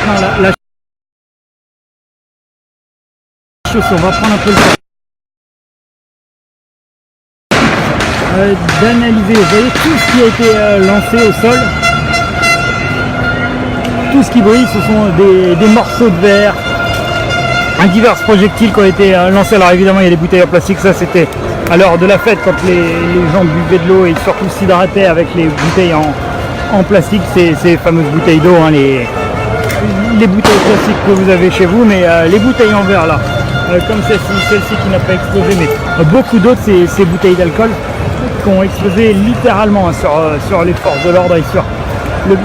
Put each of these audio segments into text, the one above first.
maintenant la chose, on va prendre un peu le temps d'analyser, vous voyez, tout ce qui a été lancé au sol. Tout ce qui brille, ce sont des morceaux de verre, divers projectiles qui ont été lancés. Alors évidemment, il y a des bouteilles en plastique, ça c'était à l'heure de la fête quand les gens buvaient de l'eau et surtout s'hydrataient avec les bouteilles en plastique, ces fameuses bouteilles d'eau, hein, les bouteilles classiques que vous avez chez vous, mais les bouteilles en verre là, comme celle-ci qui n'a pas explosé, mais beaucoup d'autres, ces bouteilles d'alcool qui ont explosé littéralement, hein, sur les forces de l'ordre et sur le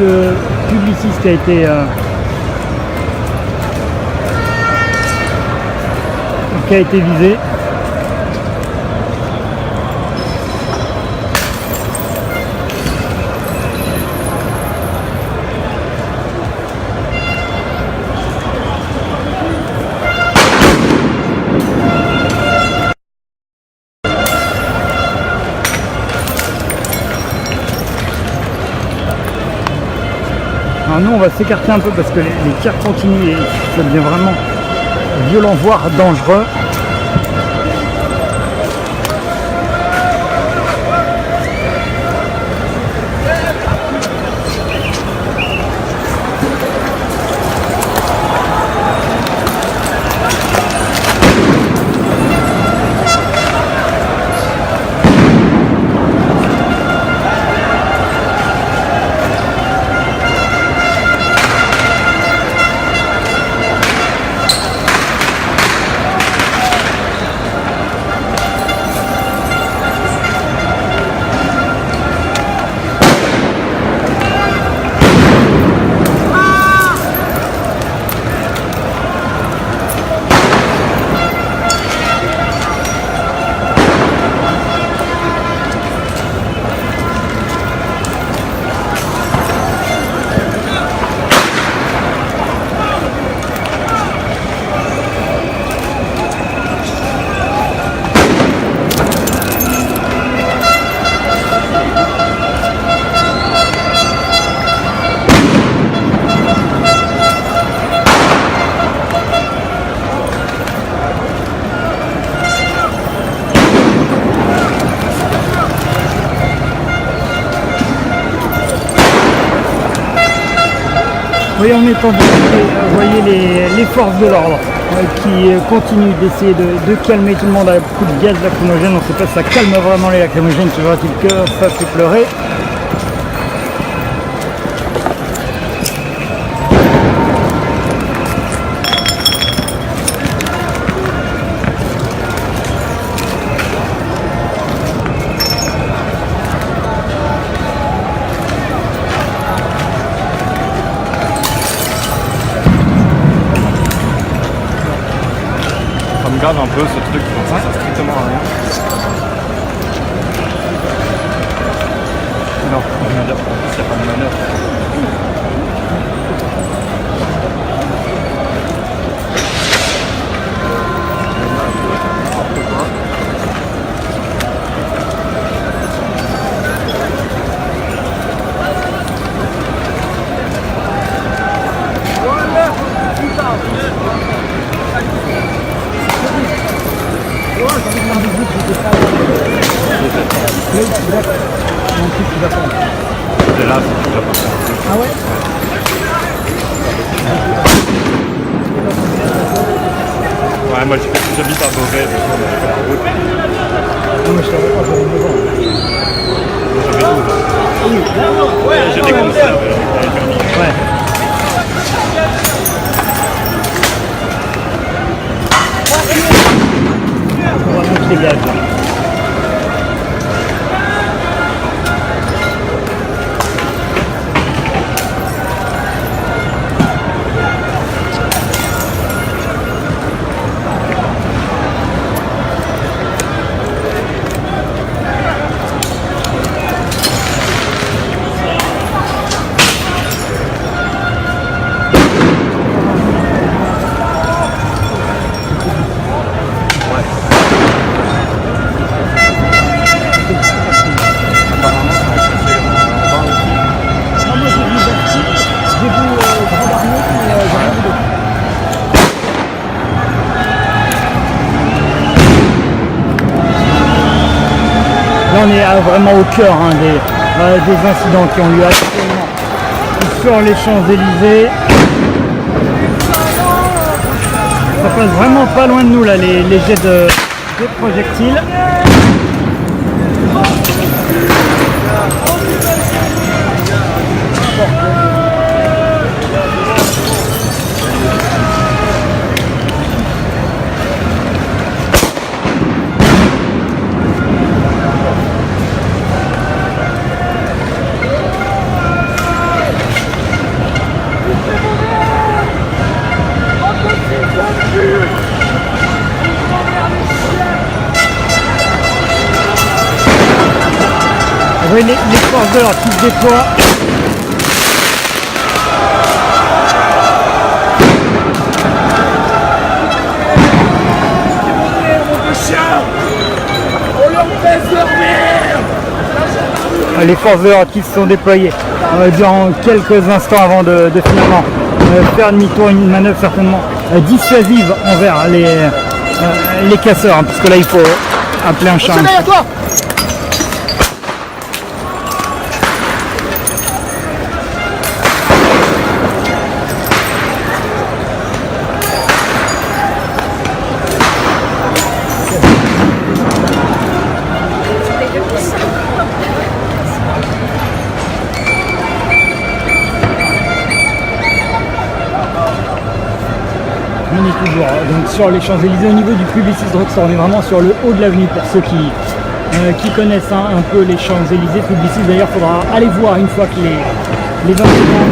publiciste qui a été visé. Alors nous on va s'écarter un peu parce que les tirs continuent et ça devient vraiment violent, voire dangereux. Oui, on est en train vous voyez les forces de l'ordre qui continuent d'essayer de calmer tout le monde avec beaucoup de gaz lacrymogène. On ne sait pas si ça calme vraiment les lacrymogènes, toujours-il que ça fait pleurer. Regarde un peu ce truc, ça sert strictement à rien. Non, il n'y a pas de manœuvre. C'est là, c'est tout là. Ah ouais? Ouais, moi j'habite à Beauvais, du coup on est sur la route. Non mais je savais pas, j'avais 9 ans. Moi j'avais 12 ans. J'ai des conserves avec les permis. Ouais. On va monter les gaz là. Là on est vraiment au cœur des incidents qui ont lieu actuellement sur les Champs-Élysées. Ça passe vraiment pas loin de nous là, les jets de projectiles. Vous voyez les forces de l'ordre qui se déploient. Les forces de l'ordre qui se sont déployées durant quelques instants avant de finalement faire demi-tour, une manœuvre certainement dissuasive envers les casseurs, hein, parce que là il faut appeler un chat. On est toujours donc sur les Champs-Élysées au niveau du Publicis Drugstore. On est vraiment sur le haut de l'avenue pour ceux qui connaissent un peu les Champs-Élysées. Publicis d'ailleurs, il faudra aller voir une fois que les incidents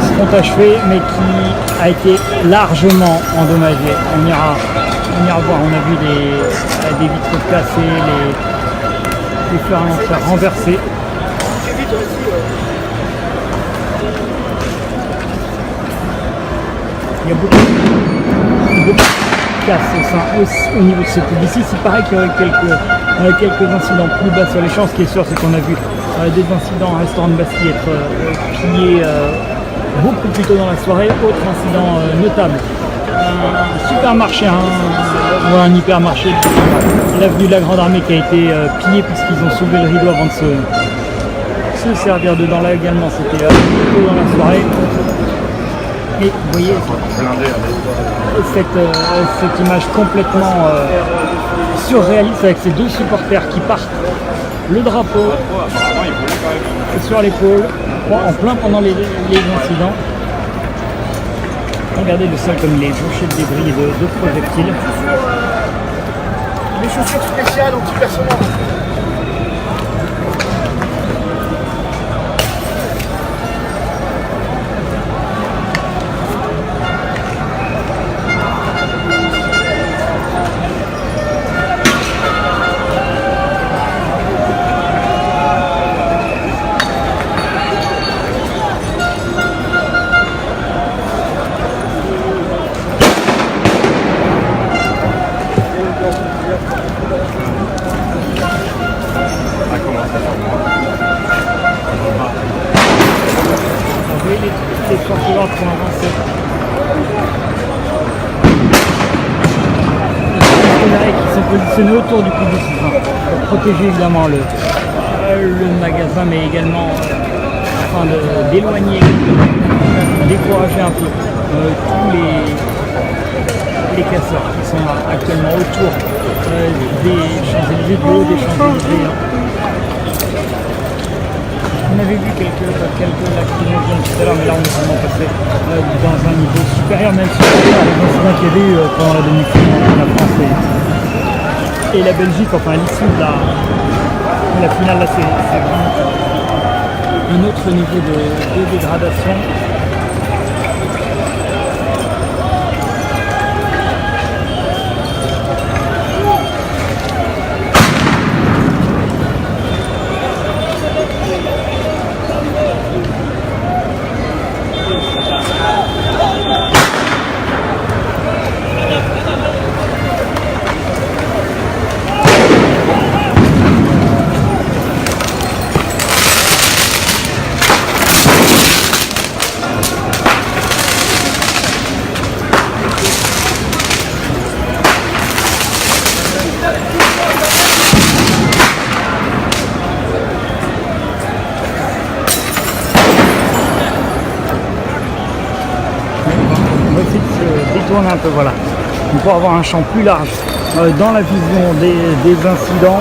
seront achevés, mais qui a été largement endommagé. On ira voir. On a vu des vitres cassées, les fers à lancer renversés. Il y a beaucoup de casse au niveau de ce Publicis. Il paraît qu'il y aurait quelques incidents plus bas sur les champs. Ce qui est sûr, c'est qu'on a vu des incidents à restaurant de Bastille être pillés beaucoup plus tôt dans la soirée. Autre incident notable, un supermarché ou un hypermarché, l'avenue de la Grande Armée qui a été pillé puisqu'ils ont soulevé le rideau avant de se servir dedans. Là également, c'était plus tôt dans la soirée. Et vous voyez cette image complètement surréaliste avec ces deux supporters qui partent, le drapeau sur l'épaule, en plein pendant les incidents. Regardez le sol comme il est bouché de débris et de projectiles. Les chaussures spéciales anti-personnel. Les forces de l'ordre sont avancées. Les qui sont positionnés autour du Publicis pour protéger évidemment le magasin, mais également afin d'éloigner, décourager un peu tous les casseurs qui sont actuellement autour des Champs-Élysées, du haut des Champs-Élysées. On avait vu quelques lacrymogènes tout à l'heure, mais là on est vraiment passé dans un niveau supérieur, même supérieur aux incidents qu'il y avait eu pendant la demi-finale entre la France et la Belgique, enfin à l'issue de la finale. Là c'est vraiment un autre niveau de dégradation. tourne un peu, voilà. Pour avoir un champ plus large dans la vision des incidents.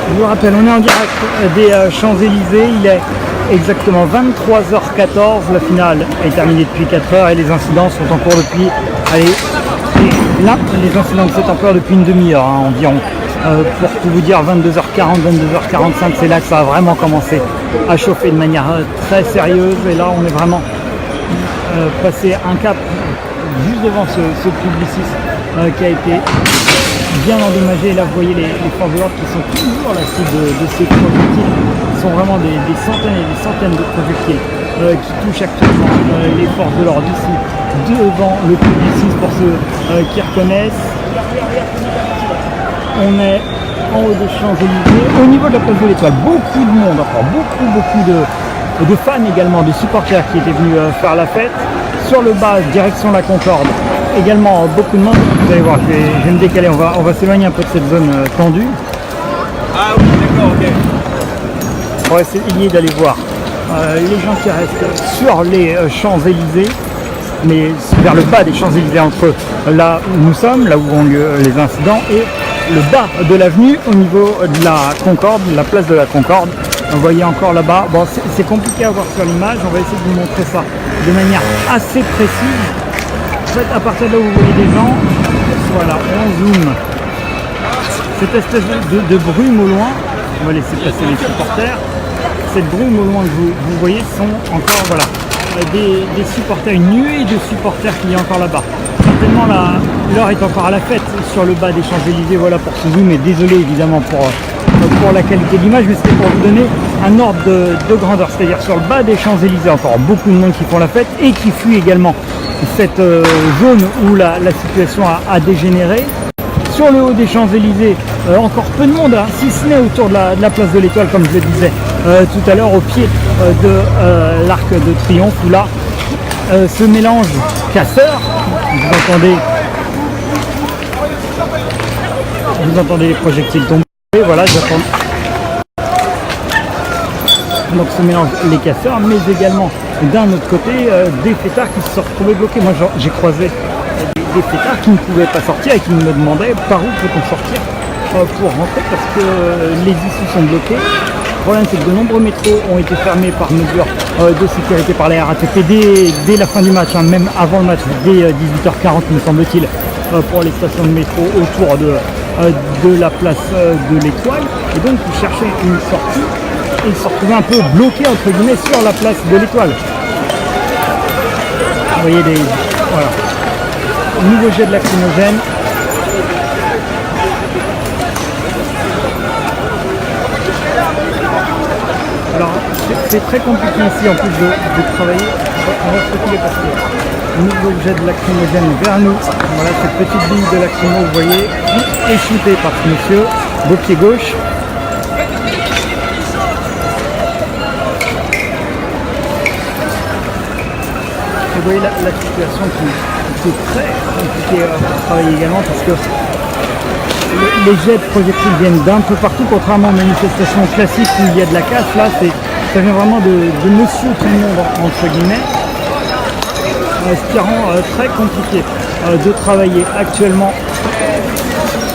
Je vous rappelle, on est en direct des Champs-Élysées, il est exactement 23h14, la finale est terminée depuis 4h et les incidents sont en cours depuis, là, les incidents de cette ampleur depuis une demi-heure environ. Pour tout vous dire, 22h40, 22h45, c'est là que ça a vraiment commencé à chauffer de manière très sérieuse. Et là, on est vraiment passé un cap juste devant ce Publicis qui a été bien endommagé. Et là, vous voyez les forces de l'ordre qui sont toujours à la cible de ces projectiles. Ce sont vraiment des centaines et des centaines de projectiles qui touchent actuellement les forces de l'ordre ici devant le Publicis pour ceux qui reconnaissent. On est en haut des Champs-Élysées, au niveau de la place de l'Étoile, beaucoup de monde, encore beaucoup de fans également, de supporters qui étaient venus faire la fête. Sur le bas, direction la Concorde, également beaucoup de monde. Vous allez voir, je vais me décaler, on va s'éloigner un peu de cette zone tendue. Ah oui, d'accord, ok. On va essayer d'aller voir les gens qui restent sur les Champs-Élysées, mais vers le bas des Champs-Élysées, entre là où nous sommes, là où ont lieu les incidents, et le bas de l'avenue au niveau de la Concorde, la place de la Concorde. Vous voyez encore là-bas, bon, c'est compliqué à voir sur l'image, on va essayer de vous montrer ça de manière assez précise. En fait, à partir de là où vous voyez des gens, voilà, on zoome. Cette espèce de brume au loin, on va laisser passer les supporters. Cette brume au loin que vous voyez sont encore, voilà, des supporters, une nuée de supporters qu'il y a encore là-bas. Certainement l'heure est encore à la fête sur le bas des Champs-Élysées, voilà pour ce zoom, et désolé évidemment pour la qualité de l'image, mais c'était pour vous donner un ordre de grandeur, c'est-à-dire sur le bas des Champs-Élysées, encore beaucoup de monde qui font la fête et qui fuit également cette zone où la situation a dégénéré. Sur le haut des Champs-Élysées, encore peu de monde, si ce n'est autour de la place de l'Étoile, comme je le disais tout à l'heure, au pied de l'Arc de Triomphe, où là, ce mélange casseur, vous entendez les projectiles tomber, voilà, j'attends. Donc ce mélange les casseurs, mais également d'un autre côté des fêtards qui se sont retrouvés bloqués. Moi j'ai croisé des fêtards qui ne pouvaient pas sortir et qui me demandaient par où peut-on sortir pour rentrer parce que les issues sont bloquées. Le problème c'est que de nombreux métros ont été fermés par mesure de sécurité par la RATP dès la fin du match, même avant le match, dès 18h40 me semble-t-il, pour les stations de métro autour de la place de l'Étoile. Et donc ils cherchaient une sortie et ils se retrouvaient un peu bloqués entre guillemets sur la place de l'Étoile. Vous voyez voilà. Nouveau jet de lacrymogène. Alors c'est très compliqué ici en plus de travailler. On va se reculer parce que nouveau jet de lacrymogène vers nous. Voilà cette petite bille de lacrymo, vous voyez, échouée par ce monsieur, beau pied gauche. Vous voyez la situation qui est très compliquée à travailler également parce que les jets de projectiles viennent d'un peu partout, contrairement aux manifestations classiques où il y a de la casse. Là, ça vient vraiment de monsieur tout le monde, entre guillemets, ce qui rend très compliqué de travailler actuellement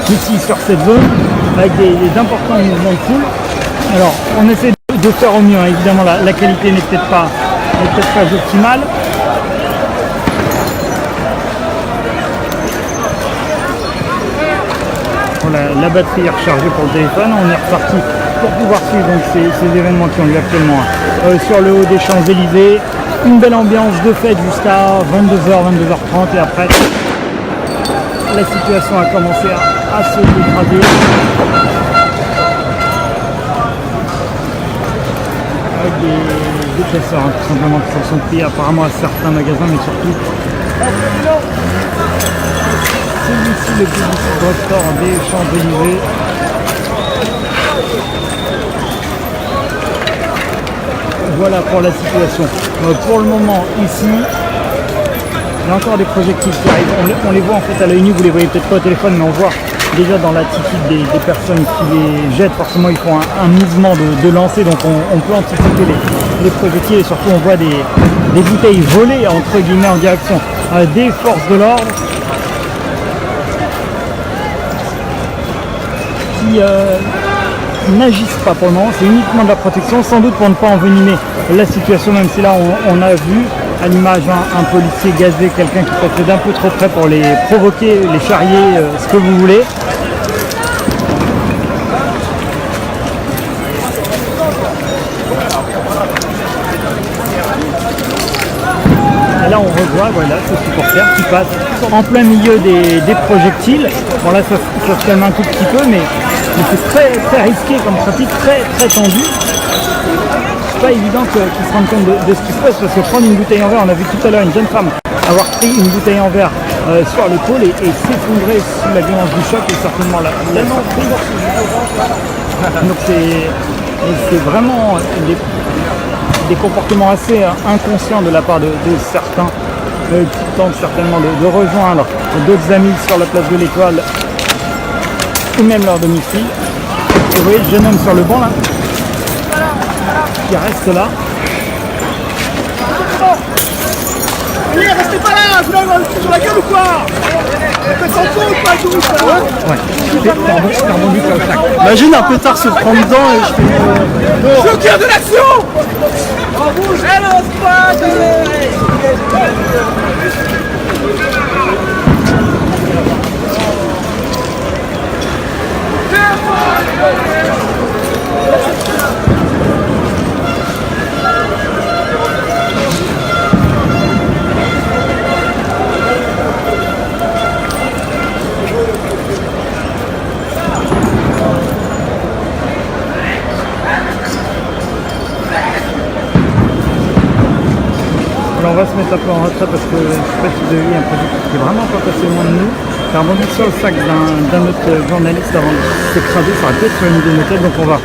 ici sur cette zone avec d'importants mouvements de foule. Alors, on essaie de faire au mieux, hein. Évidemment la qualité n'est peut-être pas optimale. La batterie est rechargée pour le téléphone, on est reparti pour pouvoir suivre donc, ces événements qui ont lieu actuellement sur le haut des Champs-Élysées. Une belle ambiance de fête jusqu'à 22h, 22h30 et après la situation a commencé à se dégrader. Avec des casseurs tout simplement qui sont pris apparemment à certains magasins mais surtout celui-ci, le Publicis Drugstore des Champs-Élysées. Voilà pour la situation. Pour le moment, ici, il y a encore des projectiles qui arrivent. On les voit en fait à l'œil nu, vous les voyez peut-être pas au téléphone, mais on voit déjà dans l'attitude des personnes qui les jettent. Forcément, ils font un mouvement de lancer, donc on peut anticiper les projectiles et surtout on voit des bouteilles volées entre guillemets en direction des forces de l'ordre. qui n'agissent pas pour le moment, c'est uniquement de la protection, sans doute pour ne pas envenimer la situation, même si là on a vu à l'image un policier gazer quelqu'un qui passait d'un peu trop près pour les provoquer, les charrier, ce que vous voulez. Et là on revoit voilà, ce supporter qui passe en plein milieu des projectiles. Bon là ça se calme un tout petit peu, mais c'est très, très risqué comme pratique, très très tendu. C'est pas évident qu'ils se rendent compte de ce qui se passe, parce que prendre une bouteille en verre, on a vu tout à l'heure une jeune femme avoir pris une bouteille en verre sur l'épaule et s'effondrer sous la violence du choc et certainement la donc c'est vraiment des comportements assez inconscients de la part de certains qui tentent certainement de rejoindre d'autres amis sur la place de l'Étoile ou même leur domicile. Et vous voyez le jeune homme sur le banc là qui reste là. Allez, restez pas là, vous l'avez sur la gueule ou quoi? Faites sans faute ou pas tous? Ouais, c'est rebondi sur le sac. Imagine un pétard se prend dedans et je fais... Je tire de l'action. On bouge. Hello, squad. Alors on va se mettre un peu en retrait parce que je ne sais pas si vous avez vu un produit qui est vraiment pas passé loin de nous. Ça a rebondi sur le sac d'un autre journaliste avant de s'écraser, ça aurait pu être sur une idée de tête, donc on va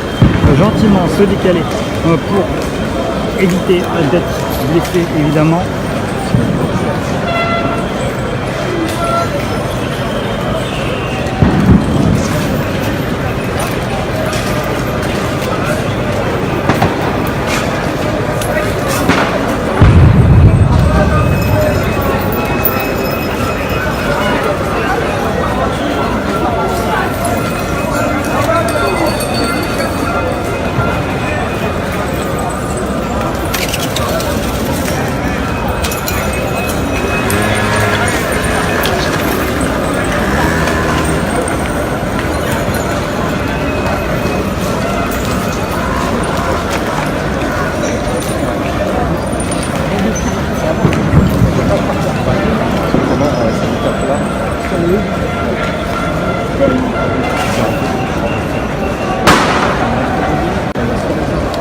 gentiment se décaler pour éviter d'être blessé évidemment.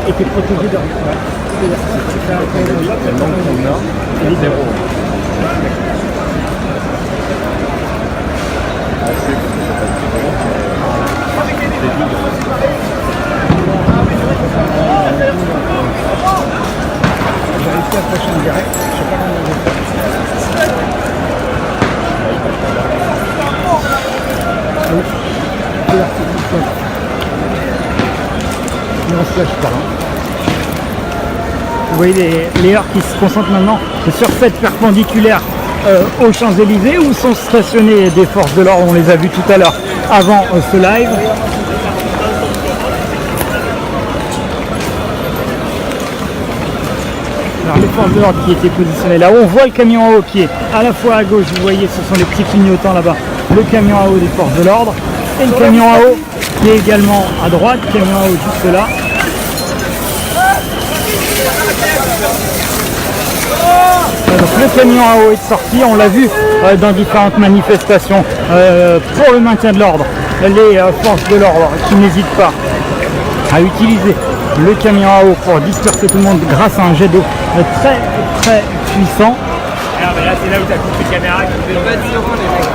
Était protégé de j'ai réussi à flasher en direct, je sais pas comment on va faire. Oui, c'est l'article. On se lâche pas. Vous voyez les heures qui se concentrent maintenant sur cette perpendiculaire aux Champs-Élysées où sont stationnés des forces de l'ordre, on les a vus tout à l'heure avant ce live. Alors les forces de l'ordre qui étaient positionnées là, on voit le camion à eau qui est à la fois à gauche, vous voyez ce sont les petits clignotants là-bas, le camion à eau des forces de l'ordre et le camion à eau qui est également à droite, camion à eau juste là. Donc le camion à eau est sorti, on l'a vu dans différentes manifestations pour le maintien de l'ordre. Les forces de l'ordre qui n'hésitent pas à utiliser le camion à eau pour disperser tout le monde grâce à un jet d'eau très très puissant. Alors, mais là, c'est là où tu as coupé la caméra qui fait pas de zéro, les mecs.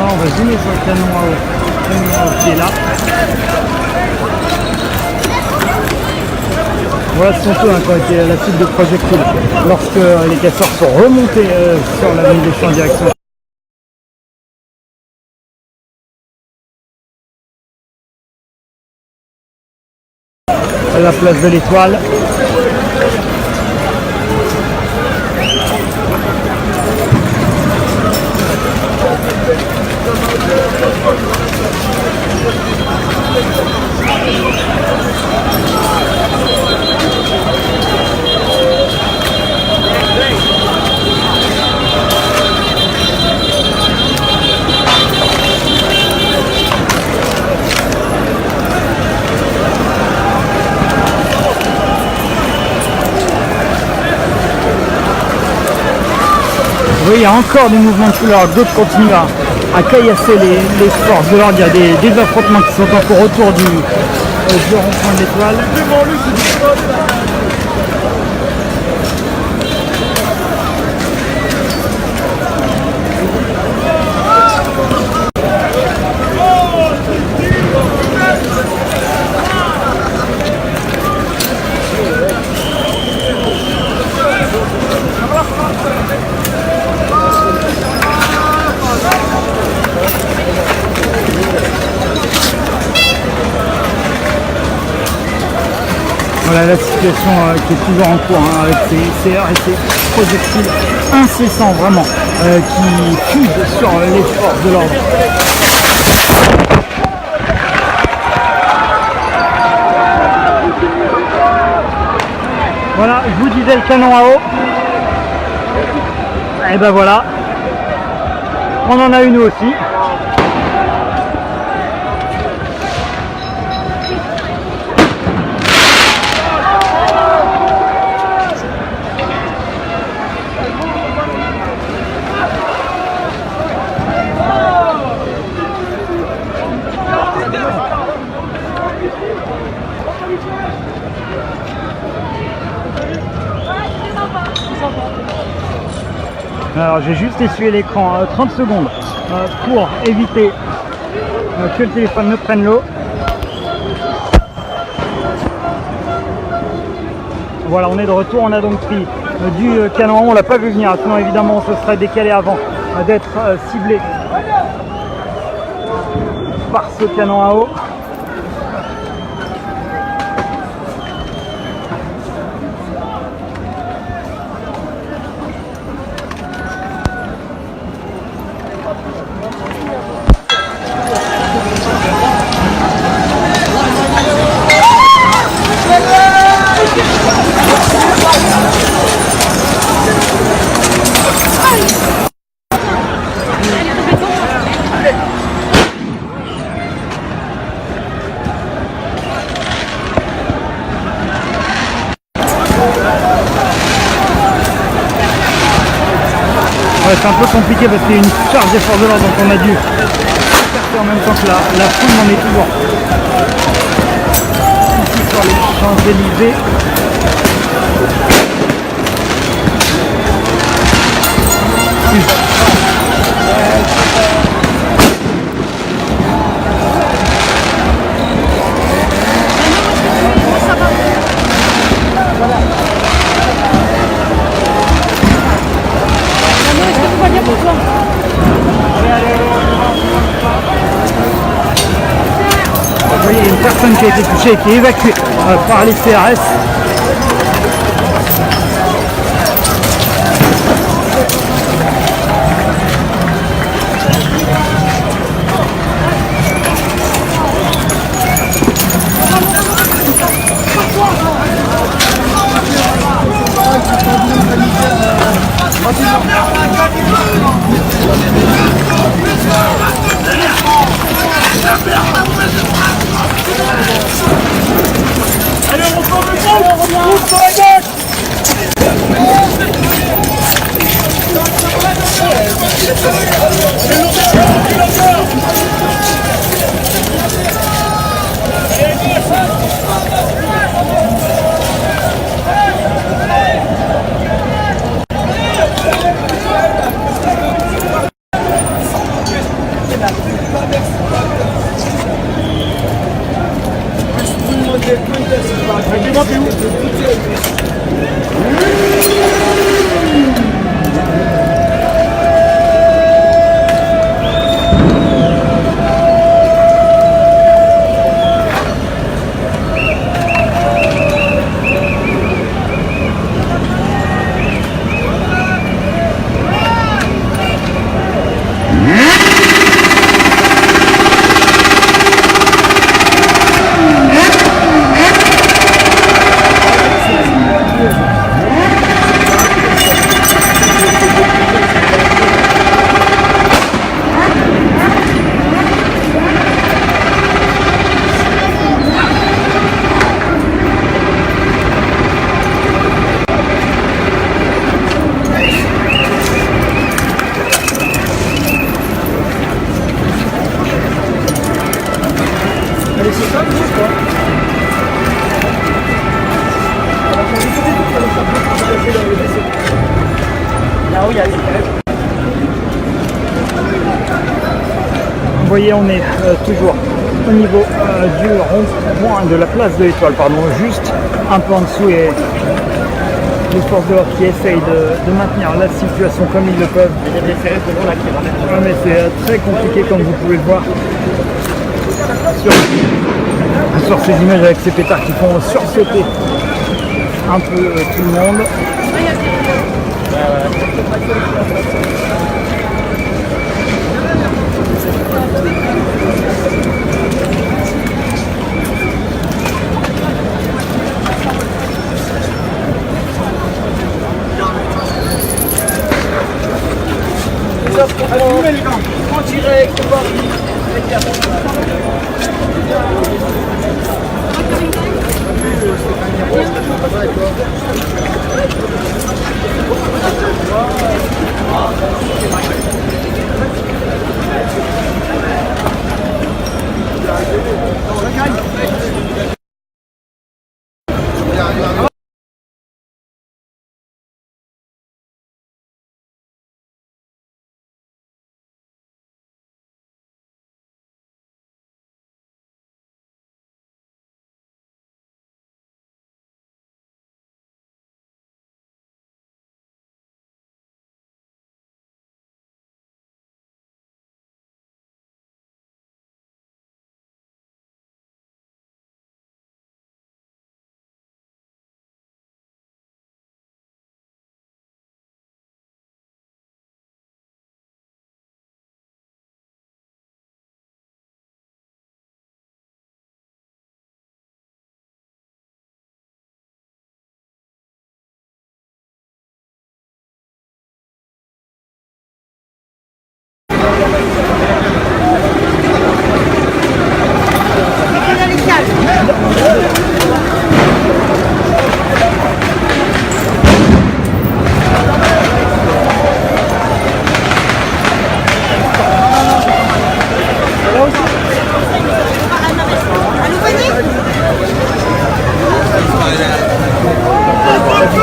moment, on va zoomer sur le canon à eau. Le canon à eau qui est là. Voilà ce qu'on peut hein, quand il y a la cible de projectile. Lorsque les casseurs sont remontés sur la ligne des champs en direction. À la place de l'Étoile. Oui, il y a encore des mouvements de couleur, d'autres continuent à caillasser les forces de l'ordre. Il y a des affrontements qui sont en cours autour du rond-point de l'Étoile. Voilà la situation qui est toujours en cours hein, avec ces CR et ces projectiles incessants vraiment qui fusent sur les forces de l'ordre. Voilà, je vous disais le canon à eau. Et ben voilà, on en a une aussi. Alors j'ai juste essuyé l'écran 30 secondes pour éviter que le téléphone ne prenne l'eau. Voilà, on est de retour, on a donc pris du canon, on l'a pas vu venir, sinon évidemment on se serait décalé avant d'être ciblé par ce canon à eau. Ouais, c'est un peu compliqué parce qu'il y a une charge des forces de l'ordre, donc on a dû écarter en même temps que la foule en est toujours ici sur les Champs-Élysées. Vous voyez, il y a une personne qui a été touchée et qui est évacuée par les CRS. Allez, on reprend le Vous voyez, on est toujours au niveau du rond-point de la place de l'Étoile, pardon, juste un peu en dessous, et les forces de l'ordre qui essayent de maintenir la situation comme ils le peuvent. Ouais, mais c'est très compliqué comme vous pouvez le voir sur ces images avec ces pétards qui font sursauter un peu tout le monde. En direct,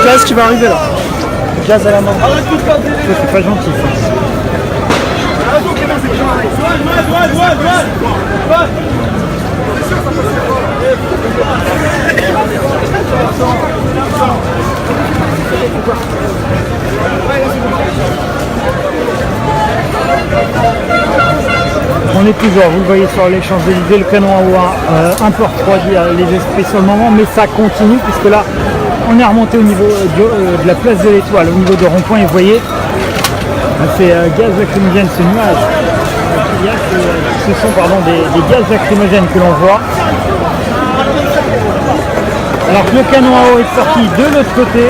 Gaz qui va arriver là. Gaz à la main. C'est pas gentil ça. On est toujours, vous le voyez sur les Champs-Élysées, le canon à eau un peu refroidi les esprits sur le moment, mais ça continue puisque là on est remonté au niveau de la place de l'Étoile, au niveau de rond-point, et vous voyez ces gaz lacrymogènes, ce nuage, ce sont des gaz lacrymogènes que l'on voit. Alors que le canon à eau est sorti de l'autre côté,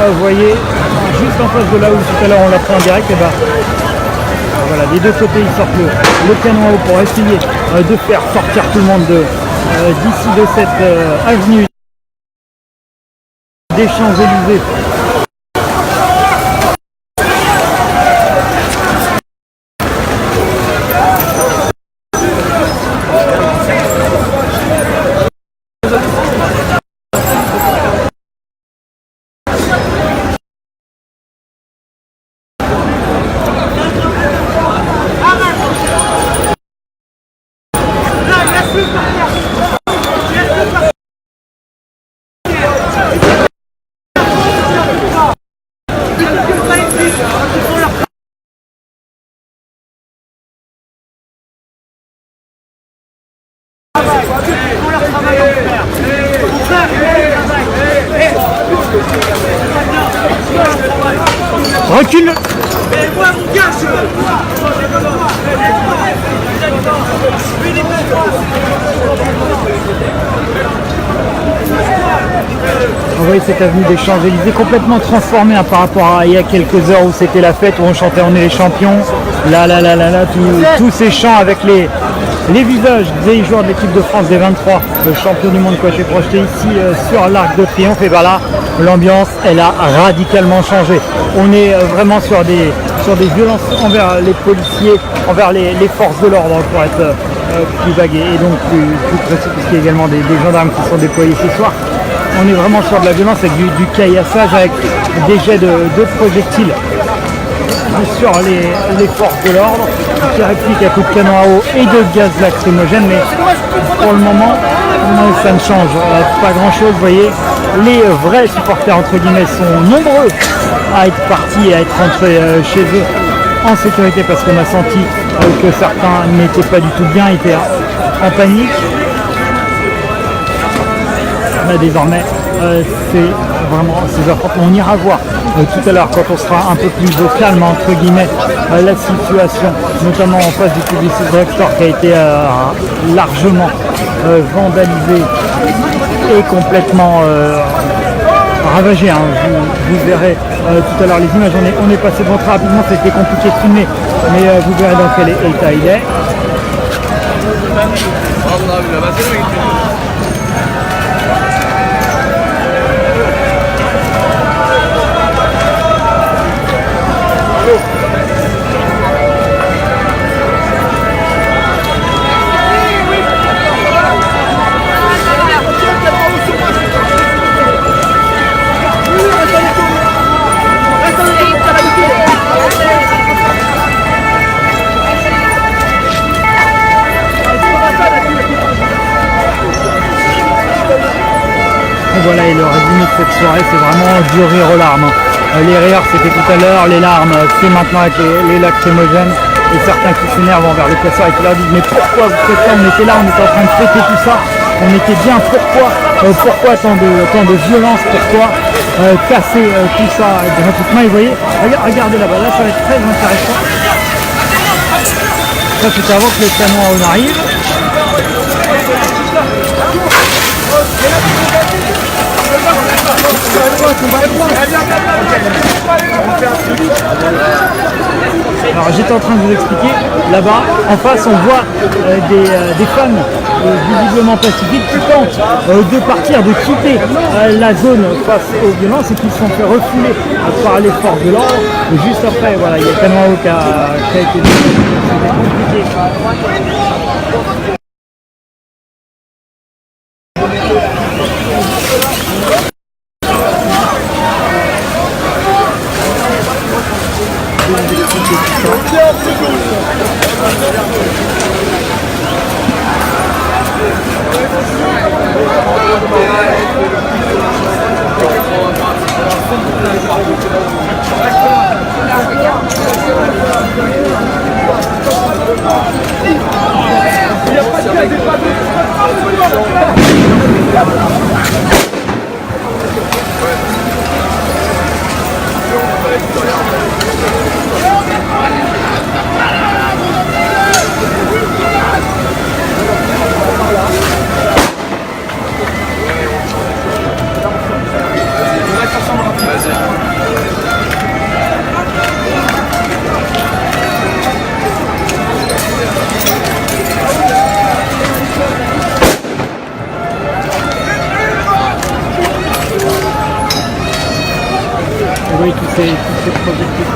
vous voyez, juste en face de là où tout à l'heure on l'a pris en direct, et voilà, des deux côtés ils sortent le canon à eau pour essayer de faire sortir tout le monde d'ici de cette avenue des Champs-Élysées. Recule. Vous voyez cette avenue des Champs-Élysées complètement transformée par rapport à il y a quelques heures où c'était la fête, où on chantait on est les champions. Là, tous ces chants avec les visages des joueurs de l'équipe de France des 23, le champion du monde qui a été projeté ici sur l'Arc de Triomphe. Et bien là, l'ambiance, elle a radicalement changé. On est vraiment sur des violences envers les policiers, envers les forces de l'ordre pour être plus vague et donc plus précis, puisqu'il y a également des gendarmes qui sont déployés ce soir. On est vraiment sur de la violence avec du caillassage, avec des jets de projectiles sur les forces de l'ordre, qui répliquent à coups de canon à eau et de gaz lacrymogène, mais pour le moment, ça ne change pas grand chose. Vous voyez, les vrais supporters entre guillemets sont nombreux à être partis et à être rentrés chez eux en sécurité, parce qu'on a senti que certains n'étaient pas du tout bien, étaient en panique. Là, désormais, c'est vraiment ces affrontements. On ira voir tout à l'heure quand on sera un peu plus au calme entre guillemets la situation, notamment en face du Publicis Drugstore qui a été largement vandalisé et complètement ravagé. Hein. Vous verrez tout à l'heure les images. On est passé devant très rapidement, c'était compliqué de filmer, mais vous verrez dans quel état il est. Voilà, et le résumé de cette soirée, c'est vraiment du rire aux larmes. Les rires, c'était tout à l'heure, les larmes, c'est maintenant avec les lacrymogènes, et certains qui s'énervent envers les casseurs et qui leur disent mais pourquoi vous faites ça? On était là, on était en train de fêter tout ça, on était bien, pourquoi tant de violence, pourquoi casser tout ça gratuitement? Et vous voyez, regardez là-bas, là ça va être très intéressant. Ça c'était avant que le canon à eau n'arrive. Alors j'étais en train de vous expliquer, là-bas, en face on voit des femmes visiblement pacifiques qui tentent de partir, de quitter la zone face aux violences et qui se sont fait refouler par les forces de l'ordre. Juste après, voilà, il y a tellement haut qui a été compliqué. Oui, tous ces projectiles.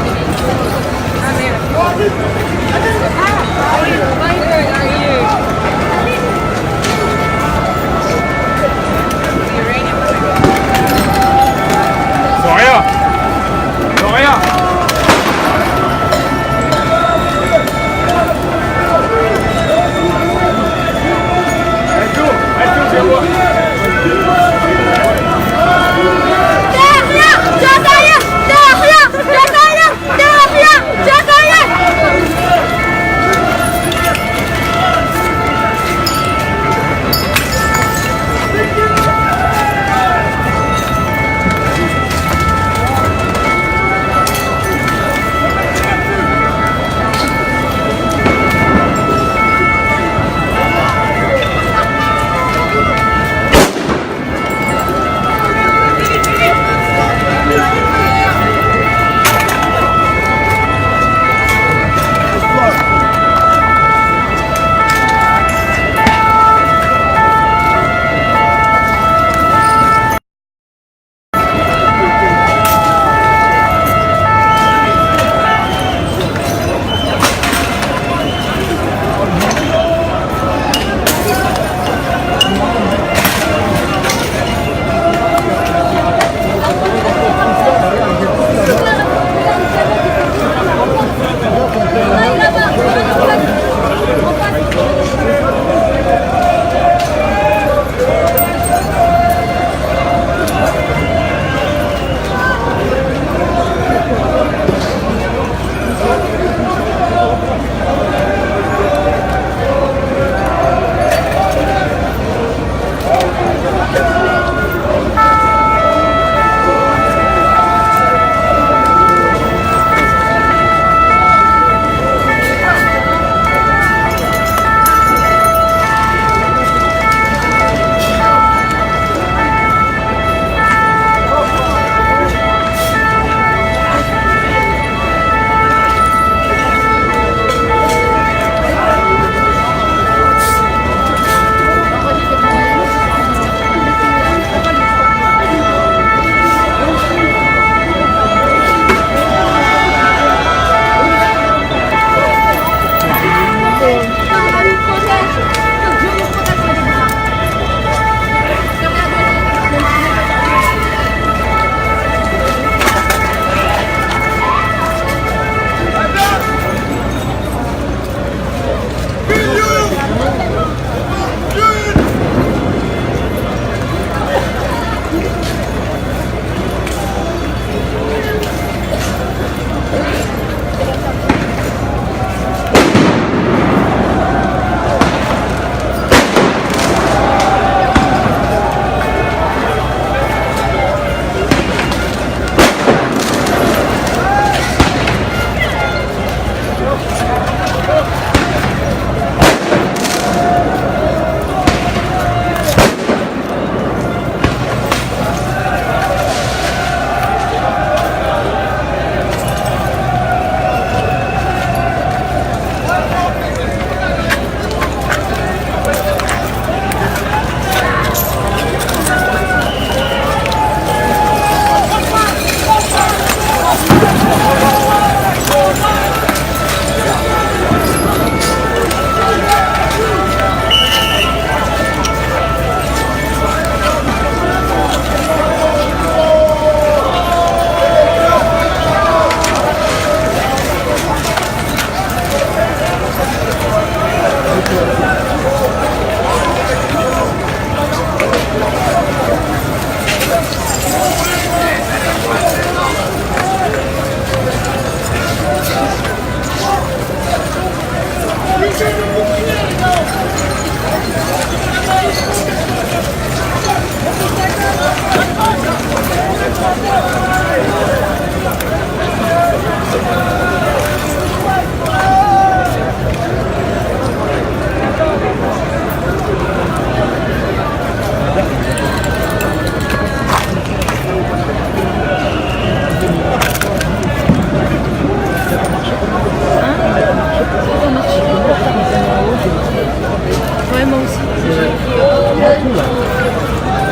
Ouais, moi aussi.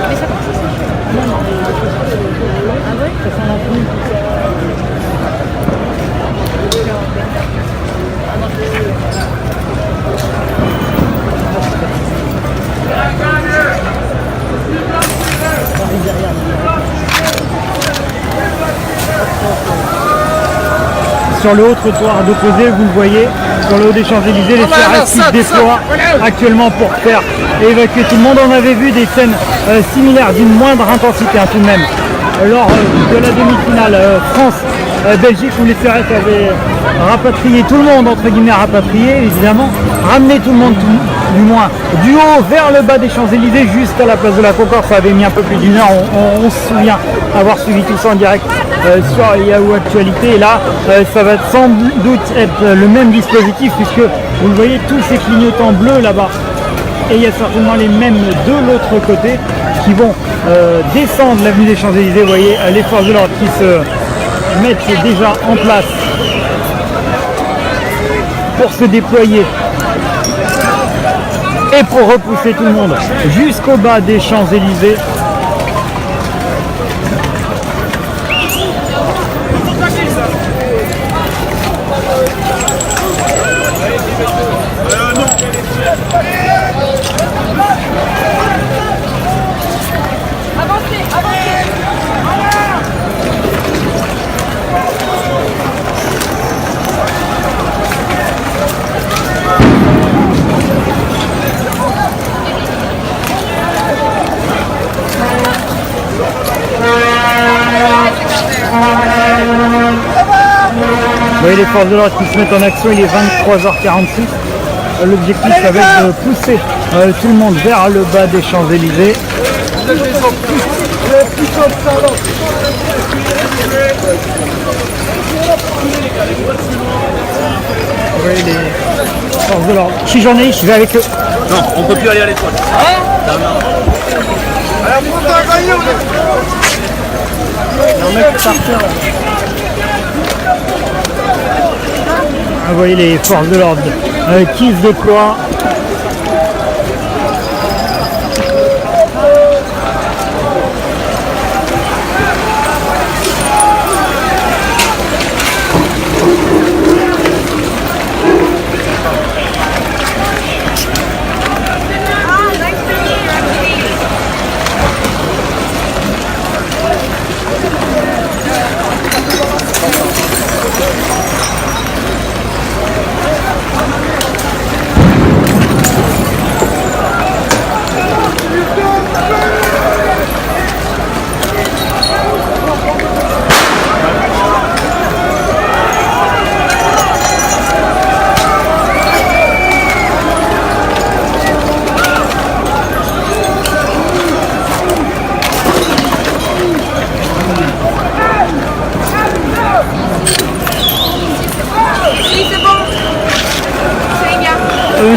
Mais ça commence à Ah ouais? Ça sent la pluie. Sur le haut trottoir d'opposé, vous le voyez, sur le haut des Champs-Élysées, les CRS qui se déploient actuellement pour faire évacuer tout le monde. On avait vu des scènes similaires d'une moindre intensité tout de même lors de la demi-finale France-Belgique où les CRS avaient rapatrié tout le monde, entre guillemets rapatrié évidemment, ramené tout le monde du moins du haut vers le bas des Champs-Élysées jusqu'à la place de la Concorde. Ça avait mis un peu plus d'une heure, on se souvient avoir suivi tout ça en direct sur Yahoo Actualité. Et là ça va sans doute être le même dispositif puisque vous le voyez, tous ces clignotants bleus là-bas, et il y a certainement les mêmes de l'autre côté qui vont descendre l'avenue des Champs-Élysées. Vous voyez les forces de l'ordre qui se mettent déjà en place pour se déployer et pour repousser tout le monde jusqu'au bas des Champs-Élysées. Vous voyez les forces de l'ordre qui se mettent en action, il est 23h46. L'objectif ça va être de pousser tout le monde vers le bas des Champs-Élysées. Vous voyez les forces de l'ordre. Je suis journaliste, je vais avec eux. Non, on peut plus aller à l'étoile. Vous voyez les forces de l'ordre qui se déploient.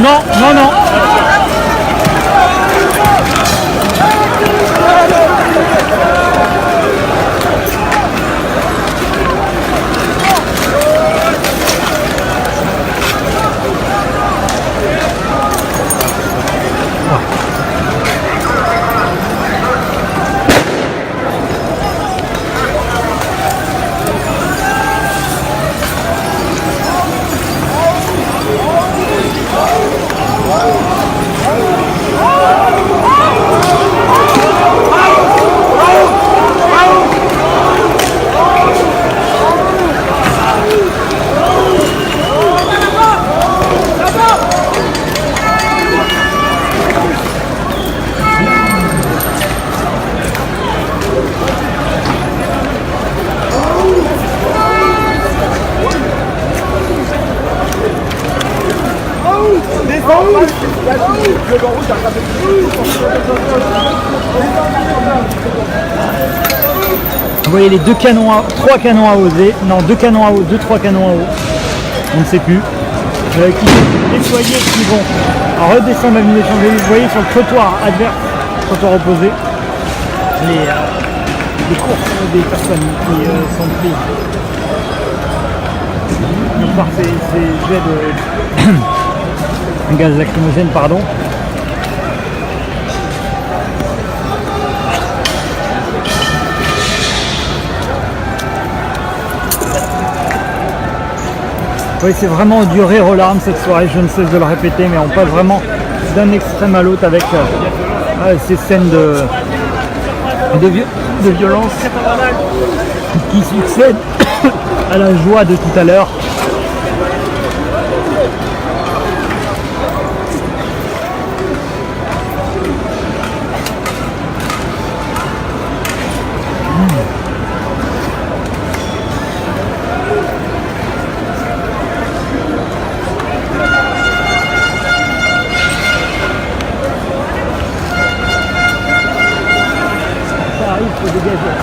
Non. Vous voyez les 3 canons à oser, non 2 canons à haut, 2-3 canons à haut, on ne sait plus, qui sont déployés, qui vont redescendre l'avenue des Champs-Élysées. Vous voyez sur le trottoir adverse, trottoir opposé, les courses des personnes qui sont prises par ces jets de gaz lacrymogène, pardon. Oui, c'est vraiment du rire aux larmes cette soirée, je ne cesse de le répéter, mais on passe vraiment d'un extrême à l'autre avec ces scènes de violence qui succèdent à la joie de tout à l'heure. Il faut dégager.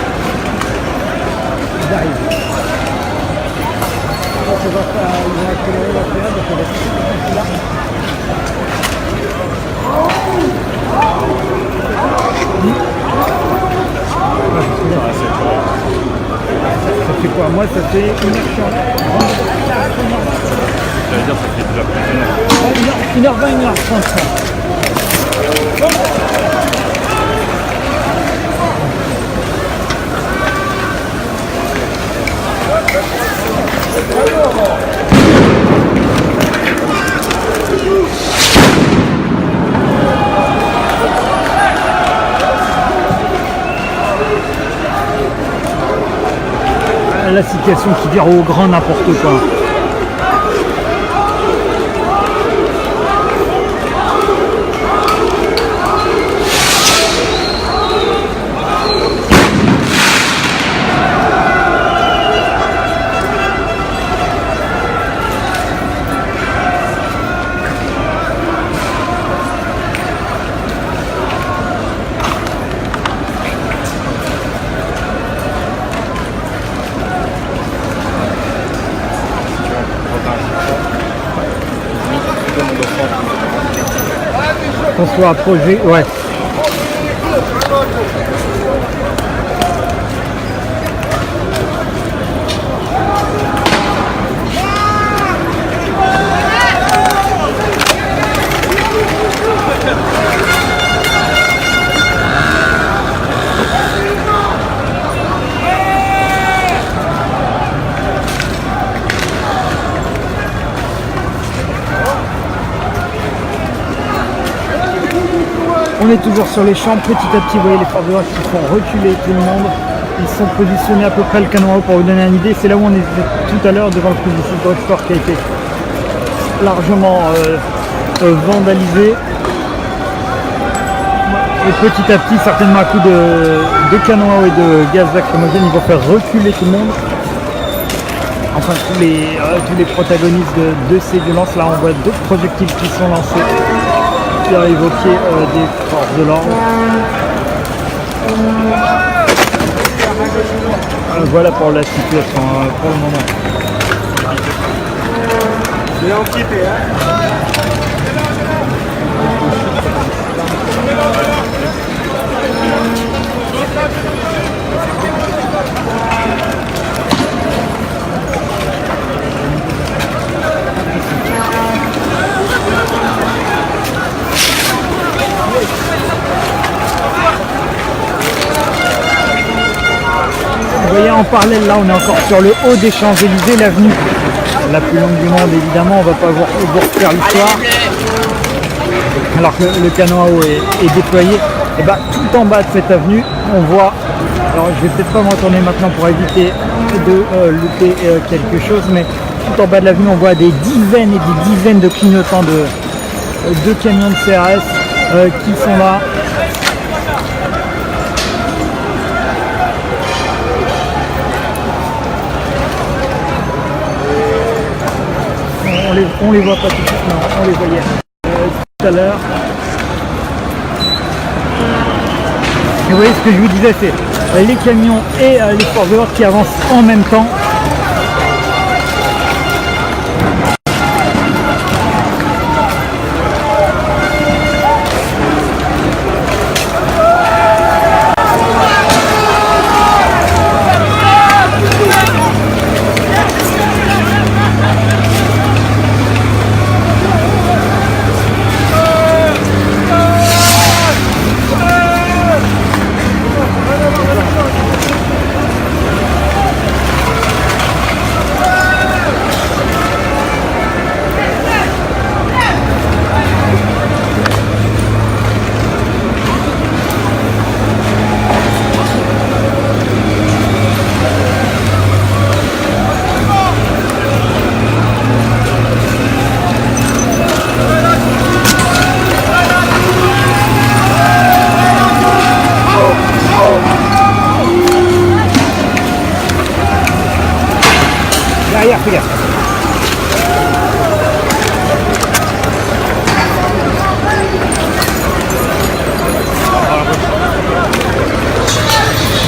Ils arrivent. Donc ils vont accélérer la période, donc on va tout là. Ça fait quoi? Moi ça fait 1h40. J'allais dire, ça fait déjà plus d'1 heure. 1h20, 1h30. La situation qui vire au grand n'importe quoi. Qu'on soit approché, ouais. On est toujours sur les champs, petit à petit, vous voyez les forces de l'ordre qui font reculer tout le monde. Ils sont positionnés à peu près le canon à eau pour vous donner une idée. C'est là où on était tout à l'heure devant le Crucis Drugstore qui a été largement vandalisé. Et petit à petit, certainement à coup de canon à eau et de gaz lacrymogène, ils vont faire reculer tout le monde. Enfin, tous les protagonistes de ces violences. Là, on voit d'autres projectiles qui sont lancés. Qui a évoqué des forces de l'ordre. Voilà pour la situation pour le moment. C'est anticipé, hein. Vous voyez en parallèle, là on est encore sur le haut des Champs-Élysées, l'avenue la plus longue du monde évidemment, on va pas vous refaire l'histoire. Alors que le canon à eau est déployé, et bah, tout en bas de cette avenue, on voit, alors je vais peut-être pas me retourner maintenant pour éviter de louper quelque chose, mais tout en bas de l'avenue on voit des dizaines et des dizaines de clignotants de camions de CRS qui sont là. On on les voit pas tout de suite, non, on les voyait tout à l'heure. Et vous voyez ce que je vous disais, c'est les camions et les forces de l'ordre qui avancent en même temps. Derrière, fais gaffe.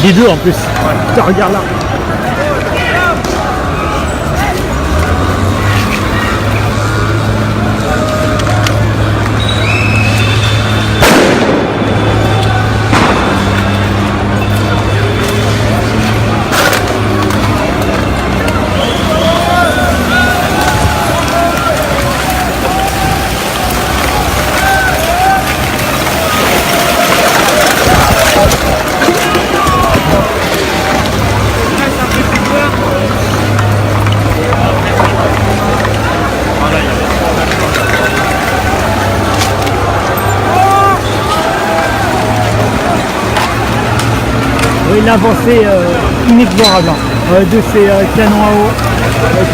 Les deux en plus. Ouais. Regarde là. Une avancée inexorable de ces canons à eau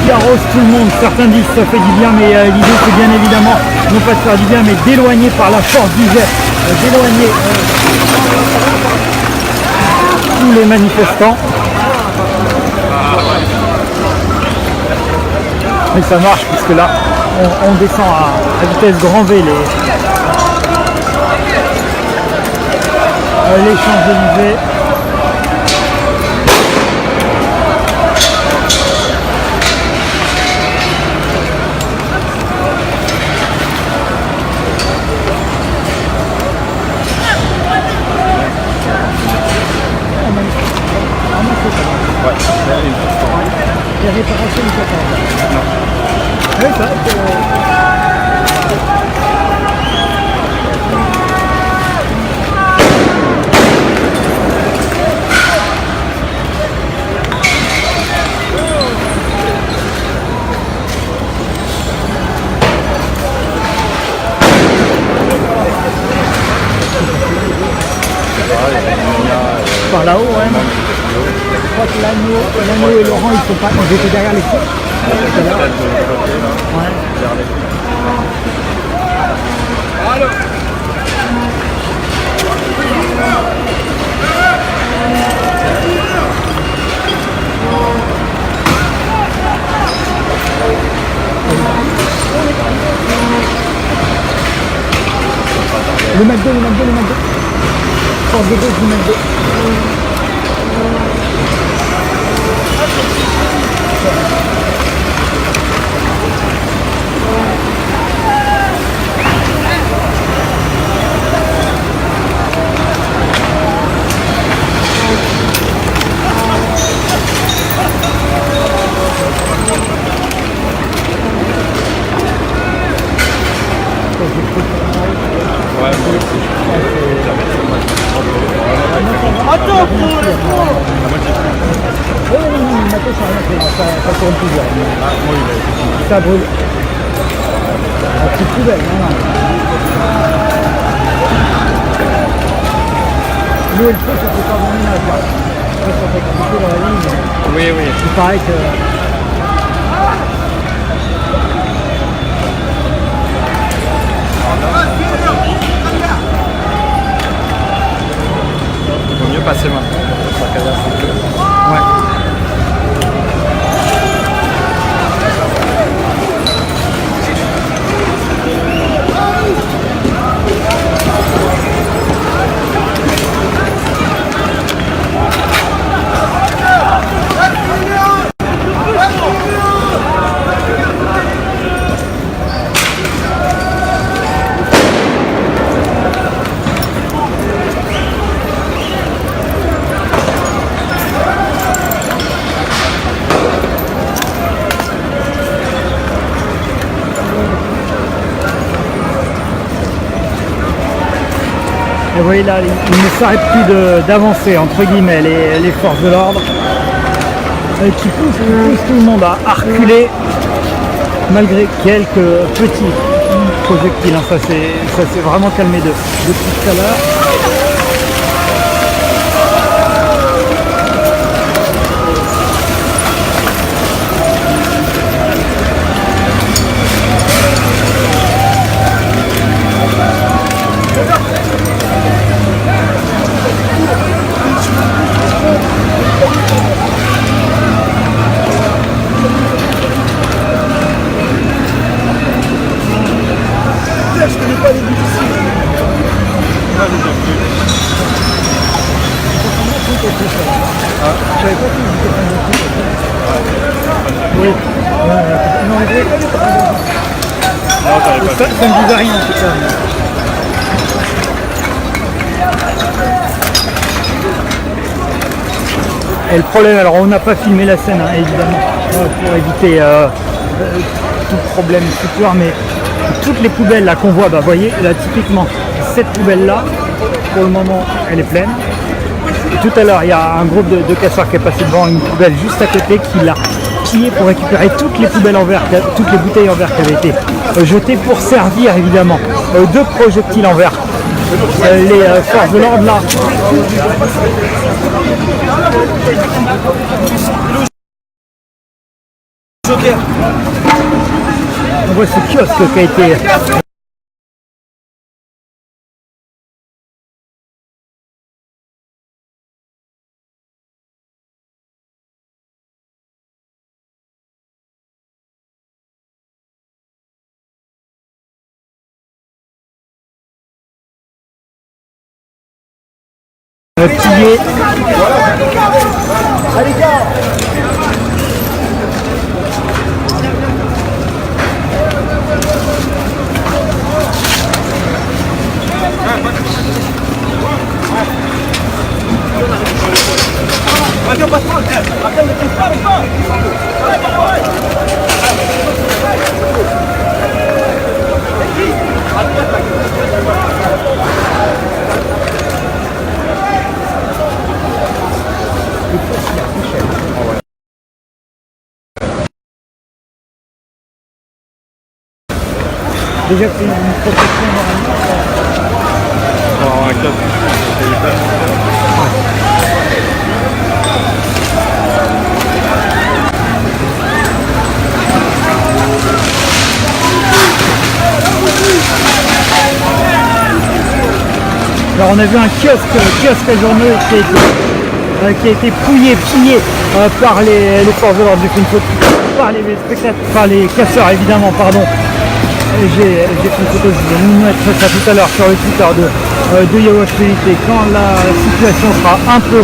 qui arrosent tout le monde. Certains disent que ça fait du bien, mais l'idée c'est bien évidemment non pas de faire du bien, mais d'éloigner par la force du jet, d'éloigner tous les manifestants. Mais ça marche puisque là on descend à vitesse grand V les Champs-Élysées. Les réparations du Qatar. Non. Oui, ça. Par là-haut, ouais. Je crois que l'agneau et Laurent, ils sont pas. Ils étaient derrière les cours. Ouais. Le McDo. Porte de gauche du McDo. Attends, pour le fond. Oui, non, ça tourne toujours. Ça brûle. La petite poubelle, non. L'eau et le feu, ça fait pas bon ménage, là. Ça fait compliqué dans la ligne. Oui, oui. Il paraît que... Il vaut mieux passer maintenant. Ça caillasse un peu. Ouais. Et vous voyez là, il ne s'arrête plus d'avancer, entre guillemets, les forces de l'ordre, qui poussent tout le monde à reculer, malgré quelques petits projectiles. Ça s'est vraiment calmé depuis tout à l'heure. Je connais pas les buts ici. Oui. Non, mais ça ne disait rien en tout cas. Et le problème, alors on n'a pas filmé la scène, hein, évidemment, pour éviter tout problème futur, mais toutes les poubelles là qu'on voit, bah voyez, là typiquement, cette poubelle là, pour le moment, elle est pleine. Et tout à l'heure, il y a un groupe de casseurs qui est passé devant une poubelle juste à côté, qui l'a pillé pour récupérer toutes les poubelles en verre, toutes les bouteilles en verre qui avaient été jetées pour servir évidemment de projectiles en verre. Les forces de l'ordre là. On voit ce kiosque qui a été pillé. Allez, gars. Déjà que c'est une protection normalement. On va avoir un casque. Alors on a vu un kiosque à journaux qui a été pillé par les forces de l'ordre. J'ai fait une photo par les spectateurs, par les casseurs évidemment, pardon. J'ai fait une photo, je vais vous mettre ça tout à l'heure sur le Twitter de Yo Actualité quand la situation sera un peu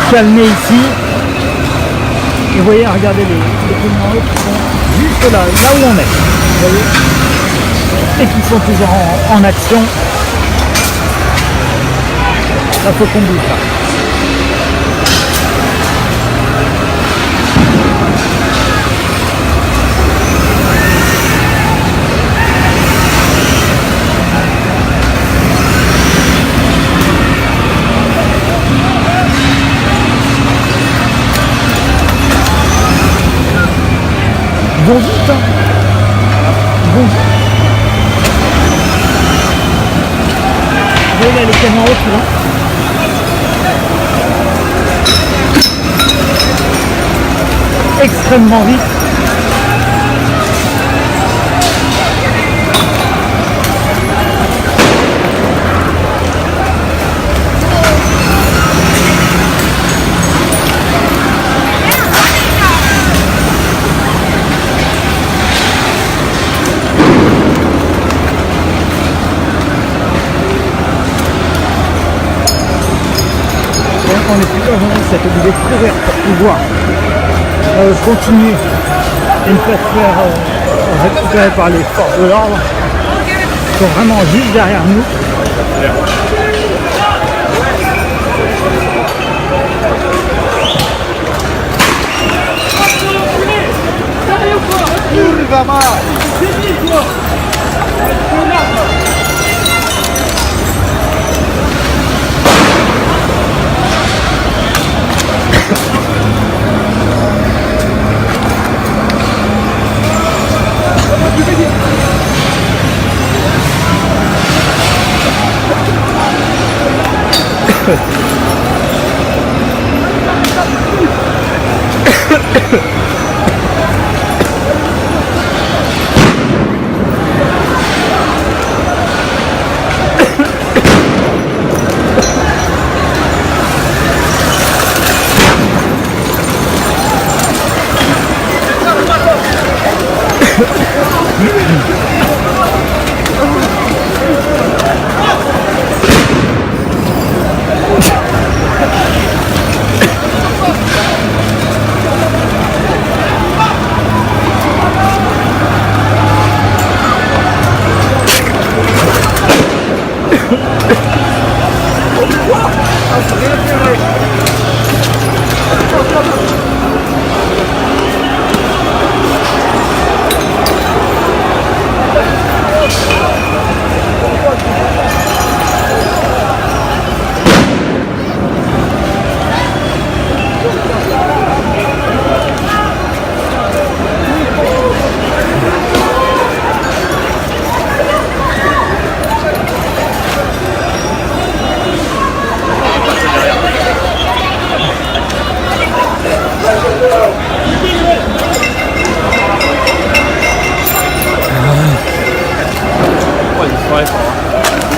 calmée ici. Et vous voyez, regardez les criminels qui sont juste là où on est. Vous voyez, et qui sont toujours en action. Là, faut qu'on bouge là. Ils vont vite, hein. Ils vont vite. Vous voyez là les camions en haut, là. Extrêmement vite. On est plutôt aujourd'hui, c'est obligé de courir pour pouvoir continuer et ne pas se faire récupérer par les forces de l'ordre qui sont vraiment juste derrière nous.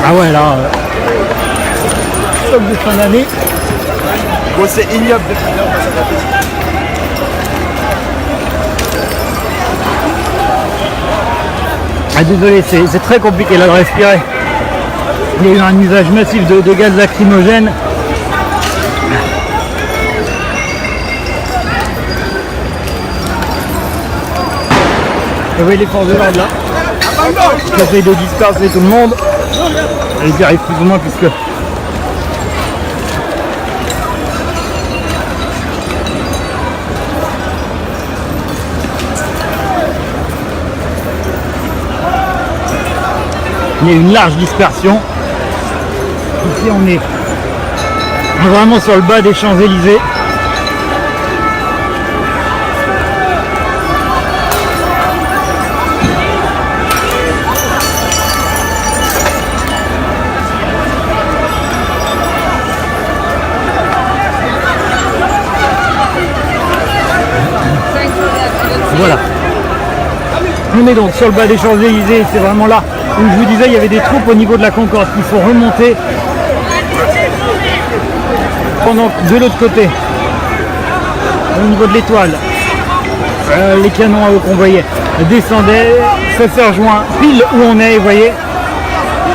Ah ouais là, stock de fin d'année. Bon, c'est ignoble de finir. Ah désolé, c'est très compliqué là de respirer. Il y a eu un usage massif de gaz lacrymogène. Et vous voyez les forces de l'ordre là, qui essayent de disperser tout le monde. Et ils y arrivent plus ou moins puisque il y a une large dispersion. Ici on est vraiment sur le bas des Champs-Élysées. Voilà. On est donc sur le bas des Champs-Élysées, c'est vraiment là où je vous disais il y avait des troupes au niveau de la Concorde qu'il faut remonter pendant que de l'autre côté, au niveau de l'Étoile, les canons à eau qu'on voyait descendaient, ça se rejoint pile où on est, vous voyez.